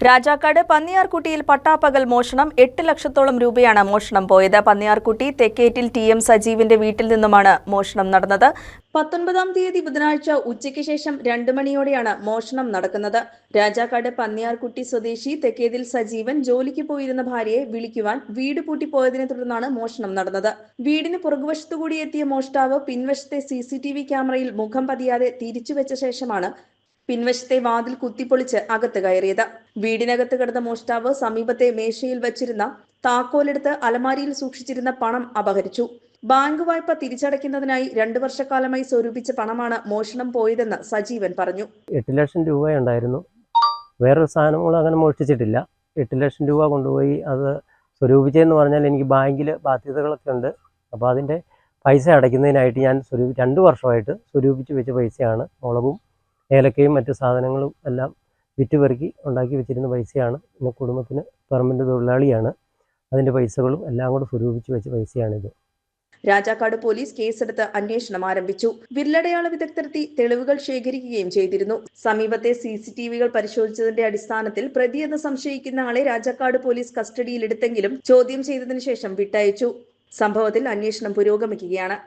രാജാക്കാട് പന്നിയാർകുട്ടിയിൽ പട്ടാപ്പകൽ മോഷണം 8 ലക്ഷത്തോളം രൂപയാണ് മോഷണം പോയത്. പന്നിയാർകുട്ടി തെക്കേറ്റിൽ TM സജീവിന്റെ വീട്ടിൽ നിന്നുമാണ് മോഷണം നടന്നത്. 19-ാം തീയതി ബുധനാഴ്ച ഉച്ചയ്ക്ക് ശേഷം 2 മണിയോടെയാണ് മോഷണം നടക്കുന്നത്. രാജാക്കാട് പന്നിയാർകുട്ടി സ്വദേശി തെക്കേതിൽ സജീവൻ ജോലിക്ക് പോയിരുന്ന ഭാര്യയെ വിളിക്കുവാൻ വീട് പൂട്ടിപ്പോയതിനെ തുടർന്നാണ് മോഷണം നടന്നത്. വീടിന് പുറകുവശത്തുകൂടി എത്തിയ മോഷ്ടാവ് പിൻവശത്തെ CCTV ക്യാമറയിൽ മുഖം പതിയാതെ തിരിച്ചുവെച്ച ശേഷമാണ് പിൻവശത്തെ വാതിൽ കുത്തിപ്പൊളിച്ച് അകത്ത് കയറിയത്. വീടിനകത്ത് കിടന്ന മോഷ്ടാവ് സമീപത്തെ മേശയിൽ വച്ചിരുന്ന താക്കോലെടുത്ത് അലമാരിയിൽ സൂക്ഷിച്ചിരുന്ന പണം അപഹരിച്ചു. ബാങ്ക് വായ്പ തിരിച്ചടയ്ക്കുന്നതിനായി 2 വർഷക്കാലമായി സ്വരൂപിച്ച പണമാണ് മോഷണം പോയതെന്ന് സജീവൻ പറഞ്ഞു. 8 ലക്ഷം രൂപയുണ്ടായിരുന്നു. വേറൊരു സാധനങ്ങളും അങ്ങനെ മോഷ്ടിച്ചിട്ടില്ല. 8 ലക്ഷം രൂപ കൊണ്ടുപോയി അത് സ്വരൂപിച്ചതെന്ന് പറഞ്ഞാൽ എനിക്ക് ബാങ്കിൽ ബാധ്യതകളൊക്കെ ഉണ്ട്. അപ്പോൾ അതിൻ്റെ പൈസ അടയ്ക്കുന്നതിനായിട്ട് ഞാൻ 2 വർഷമായിട്ട് സ്വരൂപിച്ച് വെച്ച പൈസയാണ്. മുളകും ഏലക്കയും മറ്റു സാധനങ്ങളും എല്ലാം വിറ്റുപെറുക്കി ഉണ്ടാക്കി വെച്ചിരുന്ന പൈസയാണ്. പിന്നെ കുടുംബത്തിന് പെർമനന്റ് തൊഴിലാളിയാണ്. അതിൻ്റെ പൈസകളും എല്ലാം കൂടെ സ്വരൂപിച്ച് വെച്ച പൈസയാണിത്. രാജാക്കാട് പോലീസ് കേസെടുത്ത് അന്വേഷണം ആരംഭിച്ചു. വിരലടയാള വിദഗ്ധരെത്തി തെളിവുകൾ ശേഖരിക്കുകയും ചെയ്തിരുന്നു. സമീപത്തെ CCTVകൾ പരിശോധിച്ചതിന്റെ അടിസ്ഥാനത്തിൽ പ്രതിയെന്ന് സംശയിക്കുന്ന ആളെ രാജാക്കാട് പോലീസ് കസ്റ്റഡിയിലെടുത്തെങ്കിലും ചോദ്യം ചെയ്തതിനു ശേഷം വിട്ടയച്ചു. സംഭവത്തിൽ അന്വേഷണം പുരോഗമിക്കുകയാണ്.